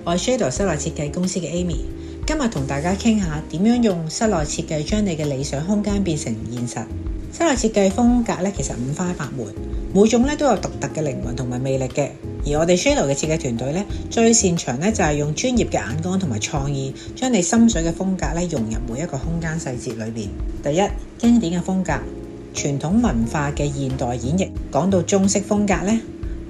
我係 Shadow 室內設計公司嘅 Amy， 今日同大家傾下點樣用室內設計將你嘅理想空間變成現實。室內設計風格咧其實五花八門，每種咧都有獨特嘅靈魂同埋魅力嘅。而我哋 Shadow 嘅設計團隊咧最擅長咧就係用專業嘅眼光同埋創意，將你心水嘅風格咧融入每一個空間細節裏邊。第一，經典嘅風格，傳統文化嘅現代演繹。講到中式風格咧，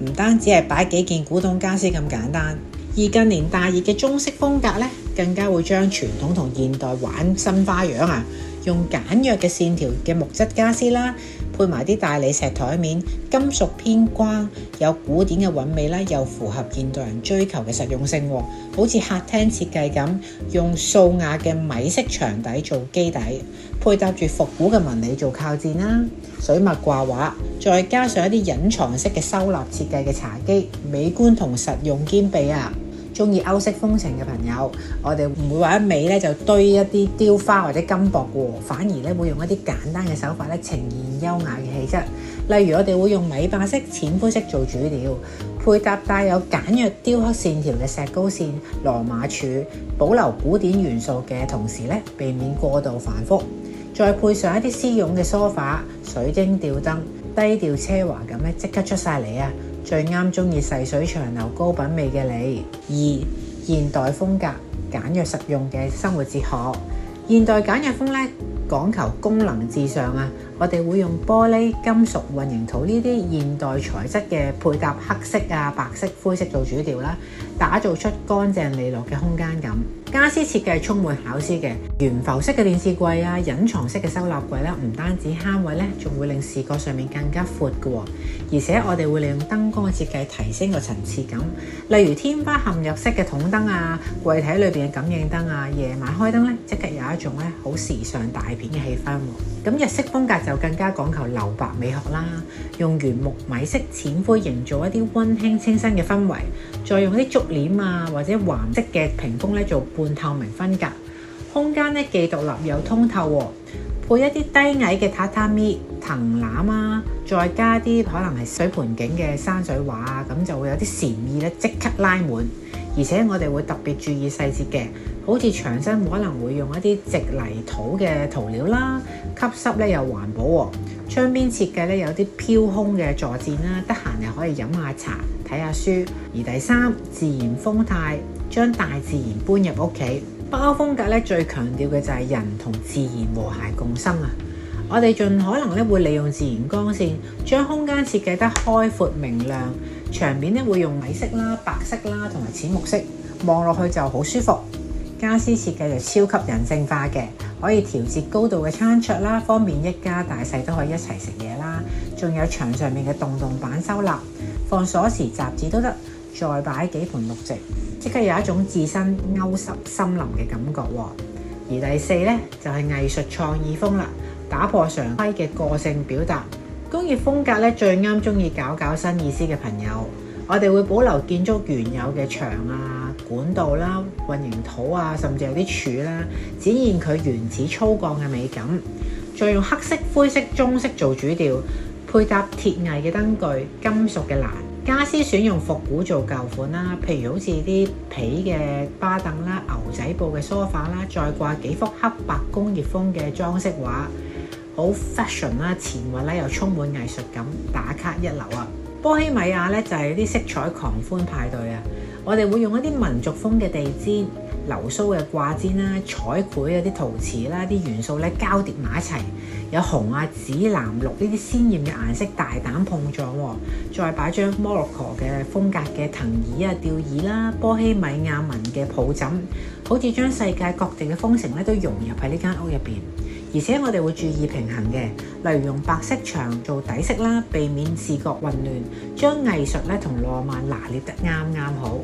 唔單止係擺幾件古董家私咁簡單，而近年大熱嘅中式風格咧，更加會將傳統同現代玩新花樣啊！用簡約嘅線條嘅木質家私啦，配埋啲大理石台面，金屬偏光，有古典嘅韻味啦，又符合現代人追求嘅實用性。好似客廳設計咁，用素雅嘅米色牆底做基底，配搭住復古嘅紋理做靠墊啦，水墨掛畫，再加上一啲隱藏式嘅收納設計嘅茶几，美觀同實用兼備啊！中意歐式風情嘅朋友，我哋唔會話一味咧就堆一啲雕花或者金箔嘅，反而咧會用一啲簡單嘅手法咧呈現優雅嘅氣質。例如我哋會用米白色、淺灰色做主調，配搭帶有簡約雕刻線條嘅石膏線、羅馬柱，保留古典元素嘅同時咧避免過度繁複。再配上一啲絲絨嘅梳化、水晶吊燈，低調奢華咁咧即刻出晒嚟啊！最啱中意細水長流高品味嘅你。二、現代風格，簡約實用嘅生活哲學。現代簡約風咧講求功能至上啊！我哋會用玻璃、金屬、混凝土呢啲現代材質嘅配搭黑色啊、白色、灰色做主調啦，打造出乾淨利落嘅空間感。家私設計充滿巧思嘅，懸浮式嘅電視櫃啊、隱藏式嘅收納櫃啦，唔單止慳位咧，仲會令視覺上面更加闊嘅。而且我哋會利用燈光嘅設計提升個層次感，例如天花嵌入式嘅筒燈啊、櫃體裏邊嘅感應燈啊，夜晚開燈咧，即刻有一種咧好時尚大片嘅氣氛。咁日式風格就更加講求留白美學啦，用原木米色淺灰營造一啲溫馨清新嘅氛圍，再用啲竹簾啊或者環色嘅屏風咧做半透明分隔，空間咧既獨立又通透，配一啲低矮嘅榻榻米、藤籃啊，再加啲可能係水盆景嘅山水畫啊，咁就會有啲禪意咧即刻拉滿。而且我哋會特別注意細節嘅，好似牆身可能會用一啲直泥土嘅塗料啦，吸濕咧又環保。窗邊設計咧有啲飄空嘅坐墊啦，得閒又可以飲下茶、睇下書。而第三，自然風態，將大自然搬入屋企。北歐風格咧最強調嘅就係人同自然和諧共生啊！我哋盡可能咧會利用自然光線，將空間設計得開闊明亮。牆面咧會用米色啦、白色啦同埋淺木色，望落去就好舒服。家私設計就超級人性化嘅，可以調節高度嘅餐桌啦，方便一家大細都可以一齊食嘢啦。仲有牆上面嘅洞洞板收納，放鎖匙、雜誌都得，再擺幾盆綠植，即刻有一種置身歐式森林嘅感覺。而第四咧就係藝術創意風啦，打破常規嘅個性表達。工業風格咧最啱中意搞新意思嘅朋友，我哋會保留建築原有嘅牆啊、管道啦、混凝土啊，甚至有啲柱啦，展現佢原始粗獷嘅美感。再用黑色、灰色、中式做主調，配搭鐵藝嘅燈具、金屬嘅欄。家私選用復古做舊款啦，譬如好似啲皮嘅巴凳啦、牛仔布嘅梳化啦，再掛幾幅黑白工業風嘅裝飾畫。好 fashion 啦，前衛啦，又充滿藝術感，打卡一流啊！波希米亞咧就係啲色彩狂歡派對啊！我哋會用一啲民族風嘅地氈、流蘇嘅掛氈啦、彩繪嗰啲陶瓷啦，啲元素咧交疊埋一齊，有紅啊、紫、藍、綠呢啲鮮豔嘅顏色大膽碰撞，再擺張摩洛哥嘅風格嘅藤椅啊、吊椅啦、波希米亞紋嘅抱枕，好似將世界各地嘅風情咧都融入喺呢間屋入邊。而且我哋會注意平衡嘅，例如用白色牆做底色啦，避免視覺混亂，將藝術咧同浪漫拿捏得啱好。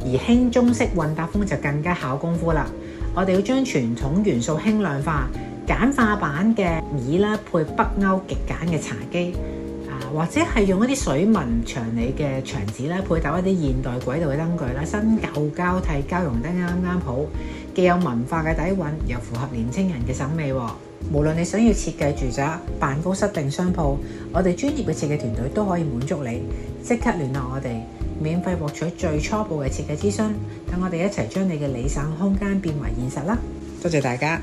而輕中式混搭風就更加考功夫啦，我哋要將傳統元素輕量化，簡化版嘅椅啦，配北歐極簡嘅茶几，或者係用一啲水紋長理嘅牆紙啦，配搭一啲現代軌道嘅燈具啦，新舊交替交融得啱好，既有文化嘅底蘊，又符合年輕人嘅審美。無論你想要設計住宅、辦公室定商鋪，我哋專業嘅設計團隊都可以滿足你。即刻聯絡我哋免費獲取最初步嘅設計諮詢，等我哋一齊將你嘅理想空間變為現實啦！多謝大家。